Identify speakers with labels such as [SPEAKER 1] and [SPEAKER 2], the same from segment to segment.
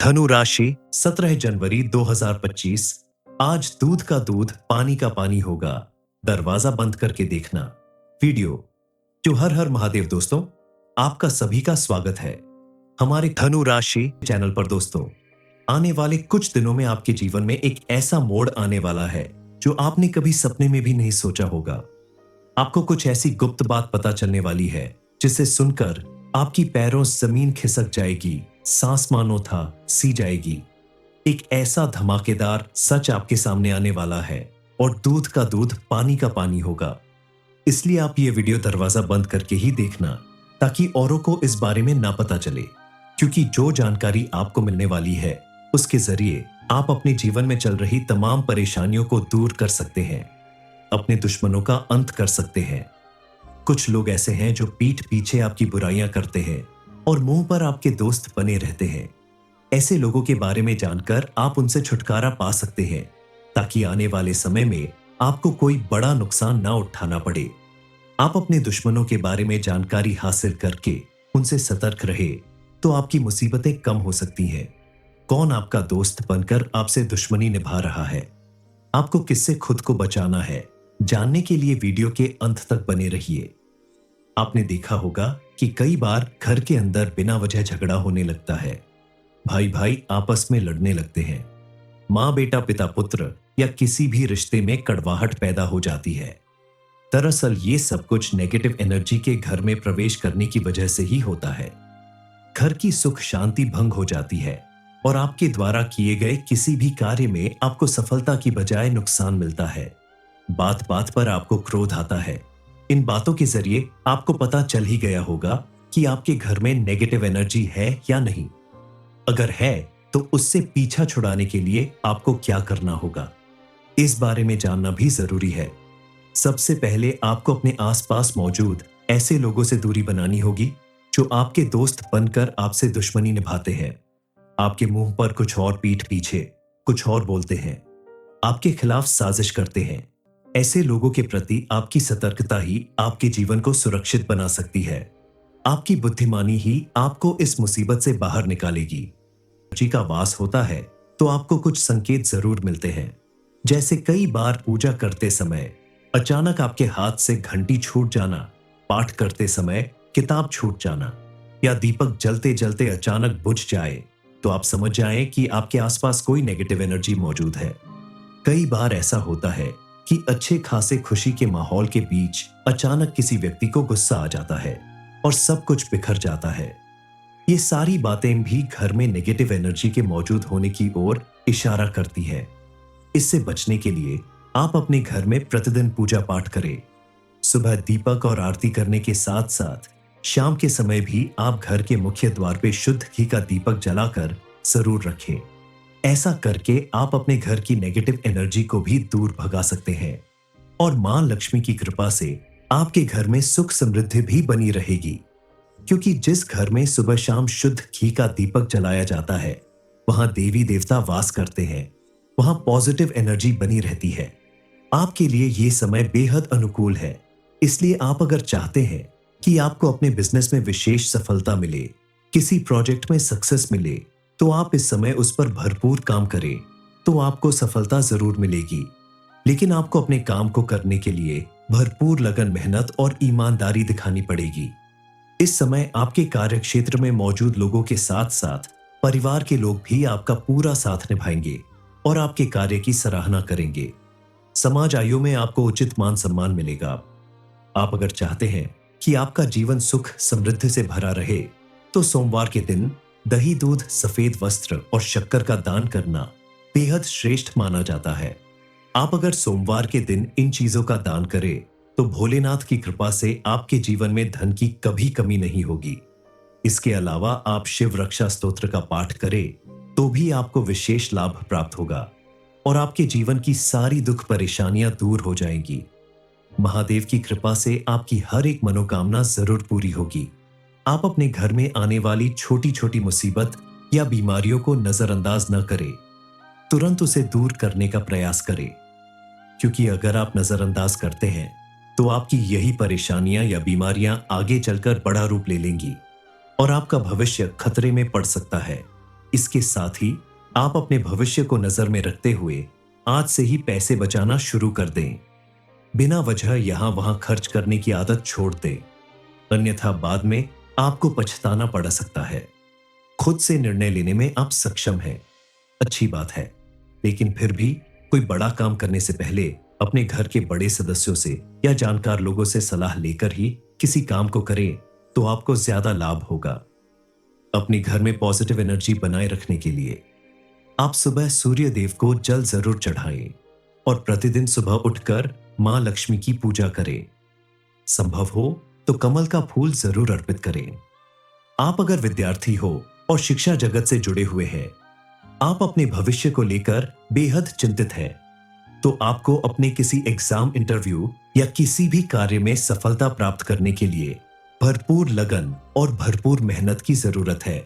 [SPEAKER 1] धनु राशि 17 जनवरी 2025। आज दूध का दूध पानी का पानी होगा। दरवाजा बंद करके देखना। वीडियो जो हर हर महादेव। दोस्तों, आपका सभी का स्वागत है हमारे धनु राशि चैनल पर। दोस्तों, आने वाले कुछ दिनों में आपके जीवन में एक ऐसा मोड़ आने वाला है जो आपने कभी सपने में भी नहीं सोचा होगा। आपको कुछ ऐसी गुप्त बात पता चलने वाली है जिसे सुनकर आपकी पैरों जमीन खिसक जाएगी, सांस मानो था सी जाएगी। एक ऐसा धमाकेदार सच आपके सामने आने वाला है और दूध का दूध पानी का पानी होगा। इसलिए आप ये वीडियो दरवाजा बंद करके ही देखना ताकि औरों को इस बारे में ना पता चले, क्योंकि जो जानकारी आपको मिलने वाली है उसके जरिए आप अपने जीवन में चल रही तमाम परेशानियों को दूर कर सकते हैं, अपने दुश्मनों का अंत कर सकते हैं। कुछ लोग ऐसे हैं जो पीठ पीछे आपकी बुराइयां करते हैं और मुंह पर आपके दोस्त बने रहते हैं। ऐसे लोगों के बारे में जानकर आप उनसे छुटकारा पा सकते हैं ताकि आने वाले समय में आपको कोई बड़ा नुकसान ना उठाना पड़े। आप अपने दुश्मनों के बारे में जानकारी हासिल करके उनसे सतर्क रहे तो आपकी मुसीबतें कम हो सकती हैं। कौन आपका दोस्त बनकर आपसे दुश्मनी निभा रहा है, आपको किससे खुद को बचाना है, जानने के लिए वीडियो के अंत तक बने रहिए। आपने देखा होगा कि कई बार घर के अंदर बिना वजह झगड़ा होने लगता है। भाई भाई आपस में लड़ने लगते हैं। माँ बेटा, पिता पुत्र या किसी भी रिश्ते में कड़वाहट पैदा हो जाती है। दरअसल ये सब कुछ नेगेटिव एनर्जी के घर में प्रवेश करने की वजह से ही होता है। घर की सुख शांति भंग हो जाती है और आपके द्वारा किए गए किसी भी कार्य में आपको सफलता की बजाय नुकसान मिलता है। बात बात पर आपको क्रोध आता है। इन बातों के जरिए आपको पता चल ही गया होगा कि आपके घर में नेगेटिव एनर्जी है या नहीं। अगर है तो उससे पीछा छुड़ाने के लिए आपको क्या करना होगा, इस बारे में जानना भी जरूरी है। सबसे पहले आपको अपने आसपास मौजूद ऐसे लोगों से दूरी बनानी होगी जो आपके दोस्त बनकर आपसे दुश्मनी निभाते हैं, आपके मुंह पर कुछ और पीठ पीछे कुछ और बोलते हैं, आपके खिलाफ साजिश करते हैं। ऐसे लोगों के प्रति आपकी सतर्कता ही आपके जीवन को सुरक्षित बना सकती है। आपकी बुद्धिमानी ही आपको इस मुसीबत से बाहर निकालेगी। जी का वास होता है तो आपको कुछ संकेत जरूर मिलते हैं, जैसे कई बार पूजा करते समय अचानक आपके हाथ से घंटी छूट जाना, पाठ करते समय किताब छूट जाना, या दीपक जलते जलते अचानक बुझ जाए तो आप समझ जाएं कि आपके आसपास कोई नेगेटिव एनर्जी मौजूद है। कई बार ऐसा होता है कि अच्छे खासे खुशी के माहौल के बीच अचानक किसी व्यक्ति को गुस्सा आ जाता है और सब कुछ बिखर जाता है। ये सारी बातें भी घर में नेगेटिव एनर्जी के मौजूद होने की ओर इशारा करती है। इससे बचने के लिए आप अपने घर में प्रतिदिन पूजा पाठ करें। सुबह दीपक और आरती करने के साथ साथ शाम के समय भी आप घर के मुख्य द्वार पे शुद्ध घी का दीपक जलाकर जरूर रखें। ऐसा करके आप अपने घर की नेगेटिव एनर्जी को भी दूर भगा सकते हैं और मां लक्ष्मी की कृपा से आपके घर में सुख समृद्धि भी बनी रहेगी, क्योंकि जिस घर में सुबह शाम शुद्ध घी का दीपक जलाया जाता है वहां देवी देवता वास करते हैं, वहां पॉजिटिव एनर्जी बनी रहती है। आपके लिए ये समय बेहद अनुकूल है। इसलिए आप अगर चाहते हैं कि आपको अपने बिजनेस में विशेष सफलता मिले, किसी प्रोजेक्ट में सक्सेस मिले, तो आप इस समय उस पर भरपूर काम करें तो आपको सफलता जरूर मिलेगी। लेकिन आपको अपने काम को करने के लिए भरपूर लगन, मेहनत और ईमानदारी दिखानी पड़ेगी। इस समय आपके कार्यक्षेत्र में मौजूद लोगों के साथ साथ परिवार के लोग भी आपका पूरा साथ निभाएंगे और आपके कार्य की सराहना करेंगे। समाज आयु में आपको उचित मान सम्मान मिलेगा। आप अगर चाहते हैं कि आपका जीवन सुख समृद्धि से भरा रहे तो सोमवार के दिन दही, दूध, सफेद वस्त्र और शक्कर का दान करना बेहद श्रेष्ठ माना जाता है। आप अगर सोमवार के दिन इन चीजों का दान करें तो भोलेनाथ की कृपा से आपके जीवन में धन की कभी कमी नहीं होगी। इसके अलावा आप शिव रक्षा स्तोत्र का पाठ करें तो भी आपको विशेष लाभ प्राप्त होगा और आपके जीवन की सारी दुख परेशानियां दूर हो जाएंगी। महादेव की कृपा से आपकी हर एक मनोकामना जरूर पूरी होगी। आप अपने घर में आने वाली छोटी छोटी मुसीबत या बीमारियों को नजरअंदाज न करें, तुरंत उसे दूर करने का प्रयास करें, क्योंकि अगर आप नजरअंदाज करते हैं तो आपकी यही परेशानियां या बीमारियां आगे चलकर बड़ा रूप ले लेंगी और आपका भविष्य खतरे में पड़ सकता है। इसके साथ ही आप अपने भविष्य को नजर में रखते हुए आज से ही पैसे बचाना शुरू कर दें। बिना वजह यहां वहां खर्च करने की आदत छोड़ दें, अन्यथा बाद में आपको पछताना पड़ सकता है। खुद से निर्णय लेने में आप सक्षम हैं, अच्छी बात है, लेकिन फिर भी कोई बड़ा काम करने से पहले अपने घर के बड़े सदस्यों से या जानकार लोगों से सलाह लेकर ही किसी काम को करें तो आपको ज्यादा लाभ होगा। अपने घर में पॉजिटिव एनर्जी बनाए रखने के लिए आप सुबह सूर्य देव को जल जरूर चढ़ाएं और प्रतिदिन सुबह उठकर मां लक्ष्मी की पूजा करें। संभव हो तो कमल का फूल जरूर अर्पित करें। आप अगर विद्यार्थी हो और शिक्षा जगत से जुड़े हुए हैं, आप अपने भविष्य को लेकर बेहद चिंतित हैं, तो आपको अपने किसी एग्जाम, इंटरव्यू या किसी भी कार्य में सफलता प्राप्त करने के लिए भरपूर लगन और भरपूर मेहनत की जरूरत है,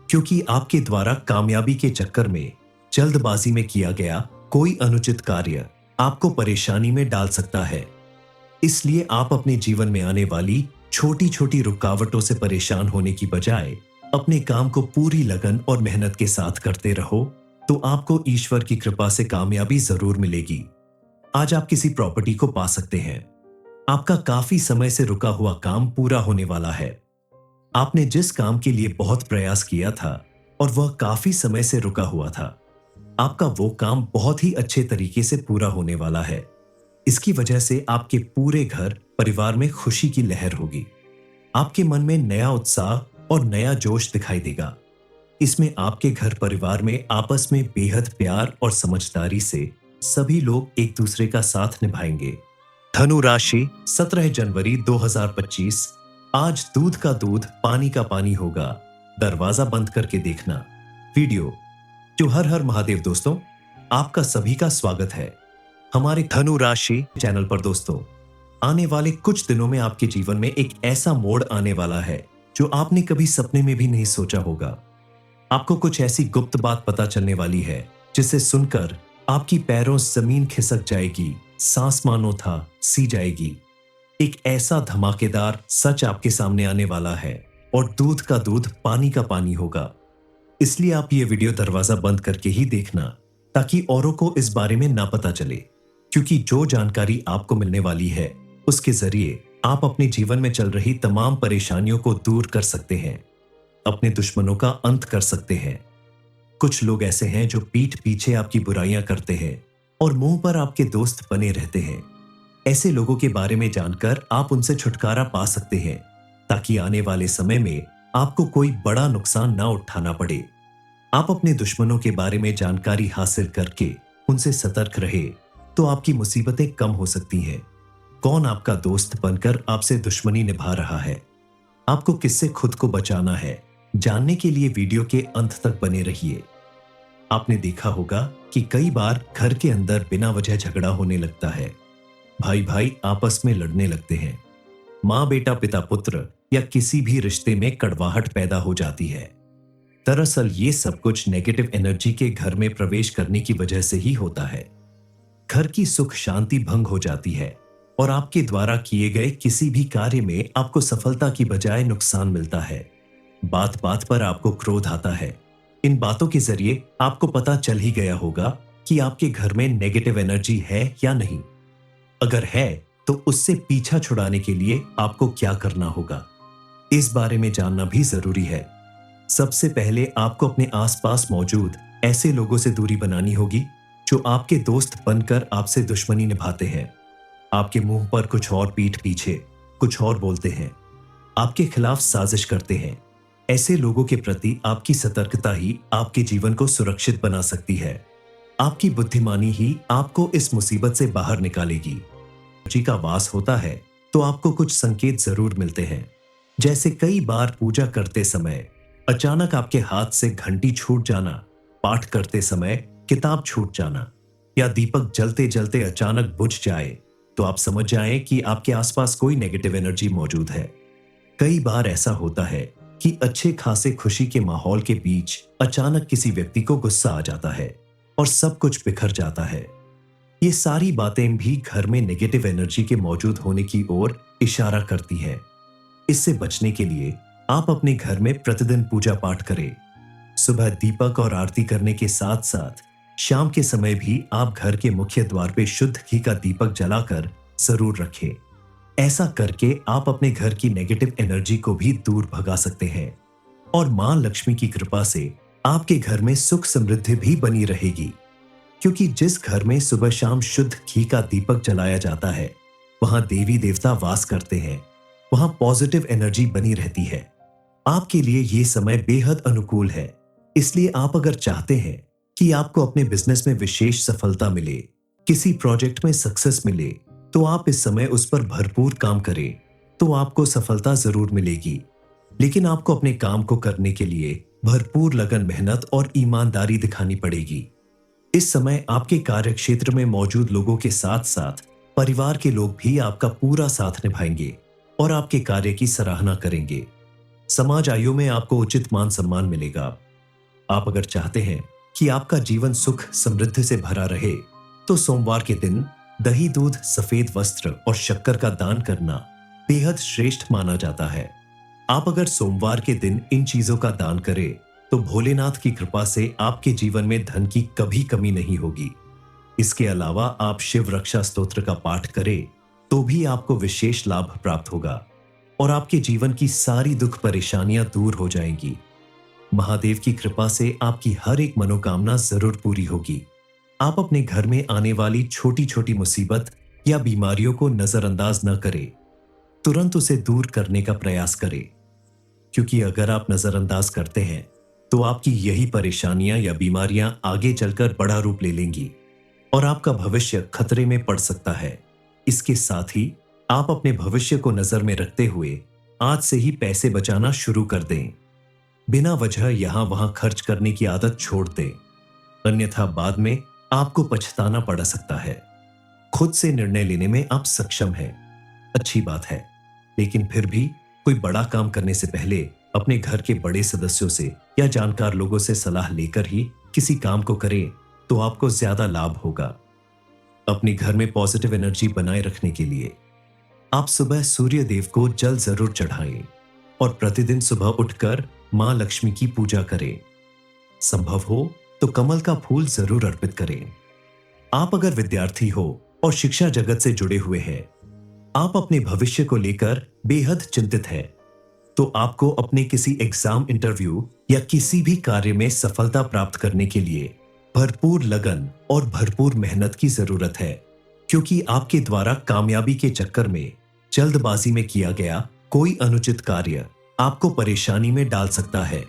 [SPEAKER 1] क्योंकि आपके द्वारा कामयाबी के चक्कर में जल्दबाजी में किया गया कोई अनुचित कार्य आपको परेशानी में डाल सकता है। इसलिए आप अपने जीवन में आने वाली छोटी छोटी रुकावटों से परेशान होने की बजाय अपने काम को पूरी लगन और मेहनत के साथ करते रहो, तो आपको ईश्वर की कृपा से कामयाबी जरूर मिलेगी। आज आप किसी प्रॉपर्टी को पा सकते हैं। आपका काफी समय से रुका हुआ काम पूरा होने वाला है। आपने जिस काम के लिए बहुत प्रयास किया था और वह काफी समय से रुका हुआ था, आपका वो काम बहुत ही अच्छे तरीके से पूरा होने वाला है। इसकी वजह से आपके पूरे घर परिवार में खुशी की लहर होगी। आपके मन में नया उत्साह और नया जोश दिखाई देगा। इसमें आपके घर परिवार में आपस में बेहद प्यार और समझदारी से सभी लोग एक दूसरे का साथ निभाएंगे। धनु राशि 17 जनवरी 2025। आज दूध का दूध पानी का पानी होगा, दरवाजा बंद करके देखना। वीडियो जो हर हर महादेव दोस्तों, आपका सभी का स्वागत है हमारे धनु राशि चैनल पर। दोस्तों, आने वाले कुछ दिनों में आपके जीवन में एक ऐसा मोड़ आने वाला है जो आपने कभी सपने में भी नहीं सोचा होगा। आपको कुछ ऐसी गुप्त बात पता चलने वाली है जिसे सुनकर आपकी पैरों जमीन खिसक जाएगी, सांस मानो था सी जाएगी। एक ऐसा धमाकेदार सच आपके सामने आने वाला है और दूध का दूध पानी का पानी होगा। इसलिए आप ये वीडियो दरवाजा बंद करके ही देखना, ताकि औरों को इस बारे में ना पता चले, क्योंकि जो जानकारी आपको मिलने वाली है उसके जरिए आप अपने जीवन में चल रही तमाम परेशानियों को दूर कर सकते हैं, अपने दुश्मनों का अंत कर सकते हैं। कुछ लोग ऐसे हैं जो पीठ पीछे आपकी बुराइयां करते हैं और मुंह पर आपके दोस्त बने रहते हैं। ऐसे लोगों के बारे में जानकर आप उनसे छुटकारा पा सकते हैं, ताकि आने वाले समय में आपको कोई बड़ा नुकसान ना उठाना पड़े। आप अपने दुश्मनों के बारे में जानकारी हासिल करके उनसे सतर्क रहे तो आपकी मुसीबतें कम हो सकती हैं। कौन आपका दोस्त बनकर आपसे दुश्मनी निभा रहा है, आपको किससे खुद को बचाना है, जानने के लिए वीडियो के अंत तक बने रहिए। आपने देखा होगा कि कई बार घर के अंदर बिना वजह झगड़ा होने लगता है। भाई भाई आपस में लड़ने लगते हैं। माँ बेटा, पिता पुत्र या किसी भी रिश्ते में कड़वाहट पैदा हो जाती है। दरअसल ये सब कुछ नेगेटिव एनर्जी के घर में प्रवेश करने की वजह से ही होता है। घर की सुख शांति भंग हो जाती है और आपके द्वारा किए गए किसी भी कार्य में आपको सफलता की बजाय नुकसान मिलता है। बात बात पर आपको क्रोध आता है। इन बातों के जरिए आपको पता चल ही गया होगा कि आपके घर में नेगेटिव एनर्जी है या नहीं। अगर है तो उससे पीछा छुड़ाने के लिए आपको क्या करना होगा, इस बारे में जानना भी जरूरी है। सबसे पहले आपको अपने आसपास मौजूद ऐसे लोगों से दूरी बनानी होगी जो आपके दोस्त बनकर आपसे दुश्मनी निभाते हैं, आपके मुंह पर कुछ और पीठ पीछे कुछ और बोलते हैं, आपके खिलाफ साजिश करते हैं। ऐसे लोगों के प्रति आपकी सतर्कता ही आपके जीवन को सुरक्षित बना सकती है। आपकी बुद्धिमानी ही आपको इस मुसीबत से बाहर निकालेगी। जी का वास होता है तो आपको कुछ संकेत जरूर मिलते हैं, जैसे कई बार पूजा करते समय अचानक आपके हाथ से घंटी छूट जाना, पाठ करते समय किताब छूट जाना, या दीपक जलते जलते अचानक बुझ जाए तो आप समझ जाएं कि आपके आसपास कोई नेगेटिव एनर्जी मौजूद है। कई बार ऐसा होता है कि अच्छे खासे खुशी के माहौल के बीच अचानक किसी व्यक्ति को गुस्सा आ जाता है और सब कुछ बिखर जाता है। ये सारी बातें भी घर में नेगेटिव एनर्जी के मौजूद होने की ओर इशारा करती है। इससे बचने के लिए आप अपने घर में प्रतिदिन पूजा पाठ करें। सुबह दीपक और आरती करने के साथ साथ शाम के समय भी आप घर के मुख्य द्वार पे शुद्ध घी का दीपक जलाकर जरूर रखें। ऐसा करके आप अपने घर की नेगेटिव एनर्जी को भी दूर भगा सकते हैं और मां लक्ष्मी की कृपा से आपके घर में सुख समृद्धि भी बनी रहेगी। क्योंकि जिस घर में सुबह शाम शुद्ध घी का दीपक जलाया जाता है, वहां देवी देवता वास करते हैं, वहां पॉजिटिव एनर्जी बनी रहती है। आपके लिए ये समय बेहद अनुकूल है। इसलिए आप अगर चाहते हैं कि आपको अपने बिजनेस में विशेष सफलता मिले, किसी प्रोजेक्ट में सक्सेस मिले, तो आप इस समय उस पर भरपूर काम करें, तो आपको सफलता जरूर मिलेगी। लेकिन आपको अपने काम को करने के लिए भरपूर लगन, मेहनत और ईमानदारी दिखानी पड़ेगी। इस समय आपके कार्य क्षेत्र में मौजूद लोगों के साथ साथ परिवार के लोग भी आपका पूरा साथ निभाएंगे और आपके कार्य की सराहना करेंगे। समाज आयु में आपको उचित मान सम्मान मिलेगा। आप अगर चाहते हैं कि आपका जीवन सुख समृद्धि से भरा रहे, तो सोमवार के दिन दही, दूध, सफेद वस्त्र और शक्कर का दान करना बेहद श्रेष्ठ माना जाता है। आप अगर सोमवार के दिन इन चीजों का दान करें, तो भोलेनाथ की कृपा से आपके जीवन में धन की कभी कमी नहीं होगी। इसके अलावा आप शिव रक्षा स्तोत्र का पाठ करें, तो भी आपको विशेष लाभ प्राप्त होगा और आपके जीवन की सारी दुख परेशानियां दूर हो जाएंगी। महादेव की कृपा से आपकी हर एक मनोकामना जरूर पूरी होगी। आप अपने घर में आने वाली छोटी छोटी मुसीबत या बीमारियों को नजरअंदाज न करें, तुरंत उसे दूर करने का प्रयास करें। क्योंकि अगर आप नजरअंदाज करते हैं, तो आपकी यही परेशानियां या बीमारियां आगे चलकर बड़ा रूप ले लेंगी और आपका भविष्य खतरे में पड़ सकता है। इसके साथ ही आप अपने भविष्य को नजर में रखते हुए आज से ही पैसे बचाना शुरू कर दें। बिना वजह यहां वहां खर्च करने की आदत छोड़ दें, अन्यथा बाद में आपको पछताना पड़ सकता है। खुद से निर्णय लेने में आप सक्षम हैं, अच्छी बात है, लेकिन फिर भी कोई बड़ा काम करने से पहले अपने घर के बड़े सदस्यों से या जानकार लोगों से सलाह लेकर ही किसी काम को करें, तो आपको ज्यादा लाभ होगा। अपने घर में पॉजिटिव एनर्जी बनाए रखने के लिए आप सुबह सूर्य देव को जल जरूर चढ़ाएं और प्रतिदिन सुबह उठकर मां लक्ष्मी की पूजा करें। संभव हो तो कमल का फूल जरूर अर्पित करें। आप अगर विद्यार्थी हो और शिक्षा जगत से जुड़े हुए हैं, आप अपने भविष्य को लेकर बेहद चिंतित हैं, तो आपको अपने किसी एग्जाम, इंटरव्यू या किसी भी कार्य में सफलता प्राप्त करने के लिए भरपूर लगन और भरपूर मेहनत की जरूरत है। क्योंकि आपके द्वारा कामयाबी के चक्कर में जल्दबाजी में किया गया कोई अनुचित कार्य आपको परेशानी में डाल सकता है।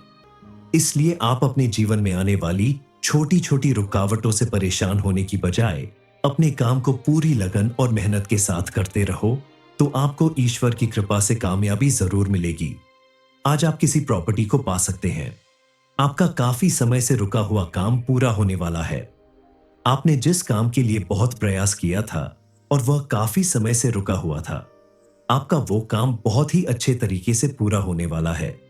[SPEAKER 1] इसलिए आप अपने जीवन में आने वाली छोटी छोटी रुकावटों से परेशान होने की बजाय अपने काम को पूरी लगन और मेहनत के साथ करते रहो, तो आपको ईश्वर की कृपा से कामयाबी जरूर मिलेगी। आज आप किसी प्रॉपर्टी को पा सकते हैं। आपका काफी समय से रुका हुआ काम पूरा होने वाला है। आपने जिस काम के लिए बहुत प्रयास किया था और वह काफी समय से रुका हुआ था, आपका वो काम बहुत ही अच्छे तरीके से पूरा होने वाला है।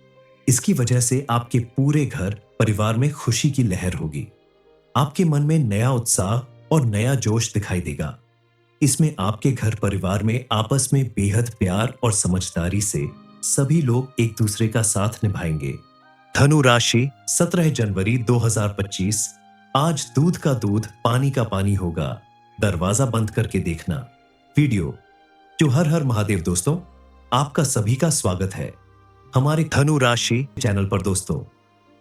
[SPEAKER 1] इसकी वजह से आपके पूरे घर परिवार में खुशी की लहर होगी। आपके मन में नया उत्साह और नया जोश दिखाई देगा। इसमें आपके घर परिवार में आपस में बेहद प्यार और समझदारी से सभी लोग एक दूसरे का साथ निभाएंगे। धनु राशि 17 जनवरी 2025। आज दूध का दूध, पानी का पानी होगा। दरवाजा बंद करके देखना। वीडियो जो हर हर महादेव दोस्तों, आपका सभी का स्वागत है हमारे धनु राशि चैनल पर। दोस्तों,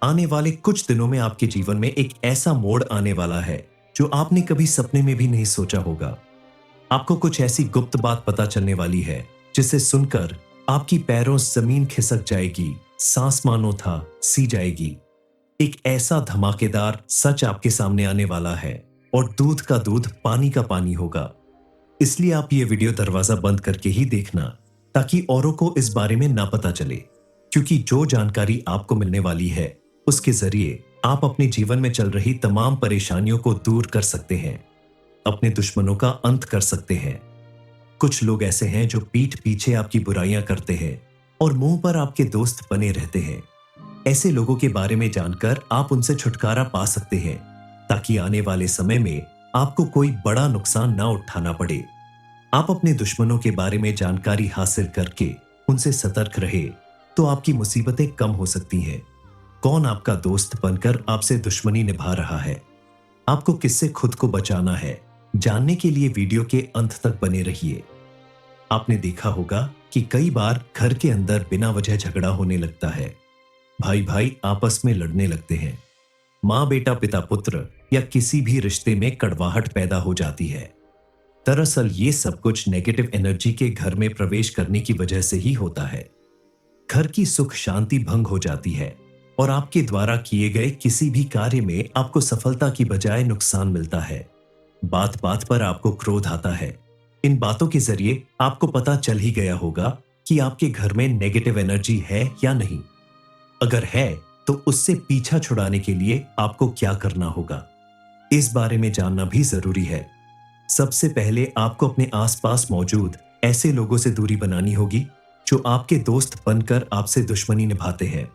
[SPEAKER 1] आने वाले कुछ दिनों में आपके जीवन में एक ऐसा मोड़ आने वाला है जो आपने कभी सपने में भी नहीं सोचा होगा। आपको कुछ ऐसी गुप्त बात पता चलने वाली है जिसे सुनकर आपकी पैरों जमीन खिसक जाएगी, सांस मानो था सी जाएगी। एक ऐसा धमाकेदार सच आपके सामने आने वाला है और दूध का दूध, पानी का पानी होगा। इसलिए आप ये वीडियो दरवाजा बंद करके ही देखना, ताकि औरों को इस बारे में ना पता चले। क्योंकि जो जानकारी आपको मिलने वाली है, उसके जरिए आप अपने जीवन में चल रही तमाम परेशानियों को दूर कर सकते हैं, अपने दुश्मनों का अंत कर सकते हैं। कुछ लोग ऐसे हैं जो पीठ पीछे आपकी बुराइयां करते हैं और मुंह पर आपके दोस्त बने रहते हैं। ऐसे लोगों के बारे में जानकर आप उनसे छुटकारा पा सकते हैं, ताकि आने वाले समय में आपको कोई बड़ा नुकसान ना उठाना पड़े। आप अपने दुश्मनों के बारे में जानकारी हासिल करके उनसे सतर्क रहे, तो आपकी मुसीबतें कम हो सकती हैं। कौन आपका दोस्त बनकर आपसे दुश्मनी निभा रहा है, आपको किससे खुद को बचाना है, जानने के लिए वीडियो के अंत तक बने रहिए। आपने देखा होगा कि कई बार घर के अंदर बिना वजह झगड़ा होने लगता है। भाई भाई आपस में लड़ने लगते हैं। माँ बेटा, पिता पुत्र या किसी भी रिश्ते में कड़वाहट पैदा हो जाती है। दरअसल ये सब कुछ नेगेटिव एनर्जी के घर में प्रवेश करने की वजह से ही होता है। घर की सुख शांति भंग हो जाती है और आपके द्वारा किए गए किसी भी कार्य में आपको सफलता की बजाय नुकसान मिलता है। बात बात पर आपको क्रोध आता है। इन बातों के जरिए आपको पता चल ही गया होगा कि आपके घर में नेगेटिव एनर्जी है या नहीं। अगर है तो उससे पीछा छुड़ाने के लिए आपको क्या करना होगा, इस बारे में जानना भी जरूरी है। सबसे पहले आपको अपने आसपास मौजूद ऐसे लोगों से दूरी बनानी होगी जो आपके दोस्त बनकर आपसे दुश्मनी निभाते हैं।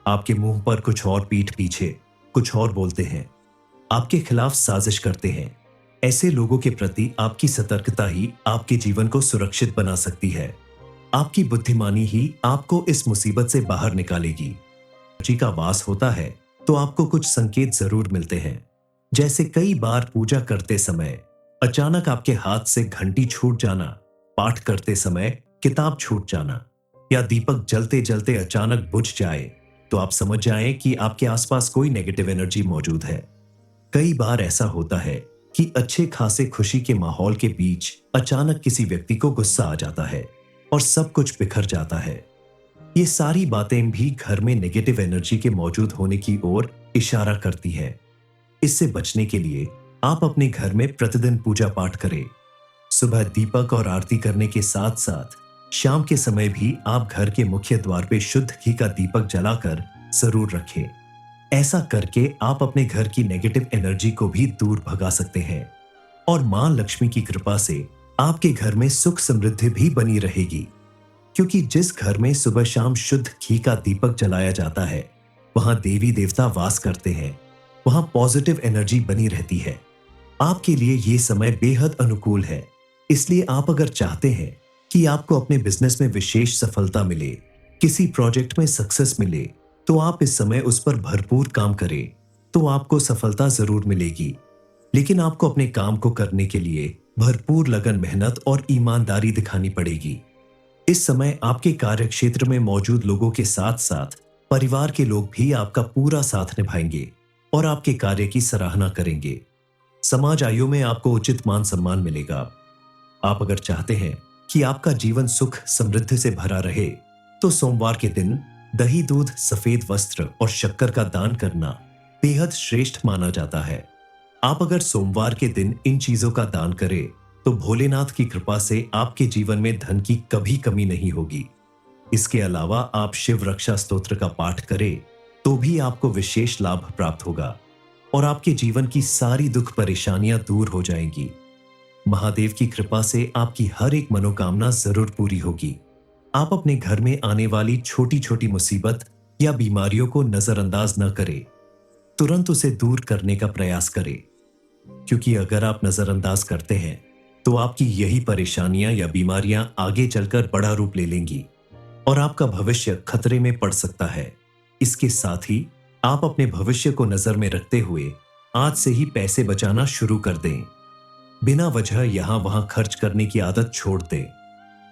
[SPEAKER 1] आपके मुंह पर कुछ और, पीठ पीछे कुछ और बोलते हैं, आपके खिलाफ साजिश करते हैं। ऐसे लोगों के प्रति आपकी सतर्कता ही आपके जीवन को सुरक्षित बना सकती है। आपकी बुद्धिमानी ही आपको इस मुसीबत से बाहर निकालेगी। जी का वास होता है तो आपको कुछ संकेत जरूर मिलते हैं, जैसे कई बार पूजा करते समय अचानक आपके हाथ से घंटी छूट जाना, पाठ करते समय किताब छूट जाना, या दीपक जलते जलते अचानक बुझ जाए तो आप समझ जाएं कि आपके आसपास कोई नेगेटिव एनर्जी मौजूद है। कई बार ऐसा होता है कि अच्छे खासे खुशी के माहौल के बीच अचानक किसी व्यक्ति को गुस्सा आ जाता है और सब कुछ बिखर जाता है। ये सारी बातें भी घर में नेगेटिव एनर्जी के मौजूद होने की ओर इशारा करती है। इससे बचने के लिए आप अपने घर में प्रतिदिन पूजा पाठ करें। सुबह दीपक और आरती करने के साथ साथ शाम के समय भी आप घर के मुख्य द्वार पे शुद्ध घी का दीपक जलाकर जरूर रखें। ऐसा करके आप अपने घर की नेगेटिव एनर्जी को भी दूर भगा सकते हैं और मां लक्ष्मी की कृपा से आपके घर में सुख समृद्धि भी बनी रहेगी। क्योंकि जिस घर में सुबह शाम शुद्ध घी का दीपक जलाया जाता है वहां देवी देवता वास करते हैं, वहां पॉजिटिव एनर्जी बनी रहती है। आपके लिए ये समय बेहद अनुकूल है। इसलिए आप अगर चाहते हैं कि आपको अपने बिजनेस में विशेष सफलता मिले, किसी प्रोजेक्ट में सक्सेस मिले, तो आप इस समय उस पर भरपूर काम करें तो आपको सफलता जरूर मिलेगी। लेकिन आपको अपने काम को करने के लिए भरपूर लगन, मेहनत और ईमानदारी दिखानी पड़ेगी। इस समय आपके कार्यक्षेत्र में मौजूद लोगों के साथ साथ परिवार के लोग भी आपका पूरा साथ निभाएंगे और आपके कार्य की सराहना करेंगे। समाज आयु में आपको उचित मान सम्मान मिलेगा। आप अगर चाहते हैं कि आपका जीवन सुख समृद्धि से भरा रहे तो सोमवार के दिन दही, दूध, सफेद वस्त्र और शक्कर का दान करना बेहद श्रेष्ठ माना जाता है। आप अगर सोमवार के दिन इन चीजों का दान करें तो भोलेनाथ की कृपा से आपके जीवन में धन की कभी कमी नहीं होगी। इसके अलावा आप शिव रक्षा स्तोत्र का पाठ करें तो भी आपको विशेष लाभ प्राप्त होगा और आपके जीवन की सारी दुख परेशानियां दूर हो जाएंगी। महादेव की कृपा से आपकी हर एक मनोकामना जरूर पूरी होगी। आप अपने घर में आने वाली छोटी छोटी मुसीबत या बीमारियों को नजरअंदाज न करें, तुरंत उसे दूर करने का प्रयास करें। क्योंकि अगर आप नजरअंदाज करते हैं तो आपकी यही परेशानियां या बीमारियां आगे चलकर बड़ा रूप ले लेंगी और आपका भविष्य खतरे में पड़ सकता है। इसके साथ ही आप अपने भविष्य को नजर में रखते हुए आज से ही पैसे बचाना शुरू कर दें। बिना वजह यहां वहां खर्च करने की आदत छोड़ दें,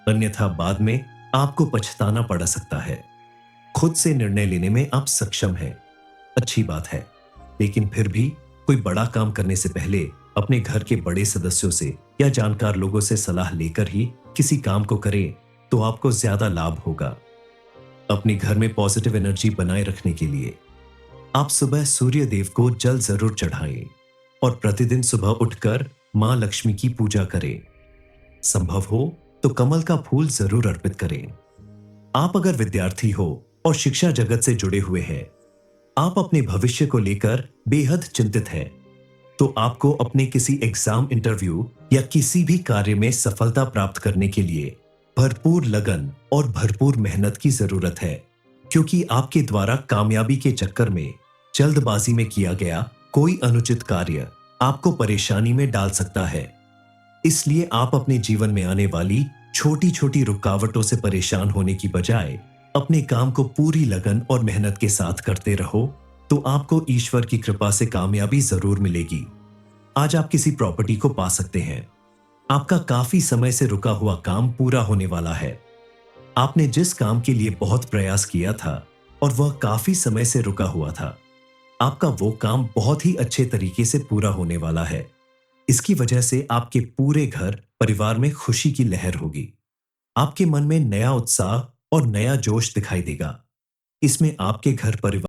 [SPEAKER 1] अन्यथा बाद में आपको पछताना पड़ सकता है। खुद से निर्णय लेने में आप सक्षम हैं, अच्छी बात है, लेकिन फिर भी कोई बड़ा काम करने से पहले अपने घर के बड़े सदस्यों से या जानकार लोगों से सलाह लेकर ही किसी काम को करें तो आपको ज्यादा लाभ होगा। अपने घर में पॉजिटिव एनर्जी बनाए रखने के लिए आप सुबह सूर्य देव को जल जरूर चढ़ाएं और प्रतिदिन सुबह उठकर मां लक्ष्मी की पूजा करें। संभव हो तो कमल का फूल जरूर अर्पित करें। आप अगर विद्यार्थी हो और शिक्षा जगत से जुड़े हुए हैं, आप अपने भविष्य को लेकर बेहद चिंतित हैं, तो आपको अपने किसी एग्जाम, इंटरव्यू या किसी भी कार्य में सफलता प्राप्त करने के लिए भरपूर लगन और भरपूर मेहनत की जरूरत है। क्योंकि आपके द्वारा कामयाबी के चक्कर में जल्दबाजी में किया गया कोई अनुचित कार्य आपको परेशानी में डाल सकता है। इसलिए आप अपने जीवन में आने वाली छोटी छोटी रुकावटों से परेशान होने की बजाय अपने काम को पूरी लगन और मेहनत के साथ करते रहो तो आपको ईश्वर की कृपा से कामयाबी जरूर मिलेगी। आज आप किसी प्रॉपर्टी को पा सकते हैं। आपका काफी समय से रुका हुआ काम पूरा होने वाला है। आपने जिस काम के लिए बहुत प्रयास किया था और वह काफी समय से रुका हुआ था, आपका वो काम बहुत ही अच्छे तरीके से पूरा होने वाला है। इसकी वजह से आपके पूरे घर परिवार में खुशी की लहर होगी। आपके मन में नया उत्साह और नया जोश दिखाई देगा। इसमें आपके घर परिवार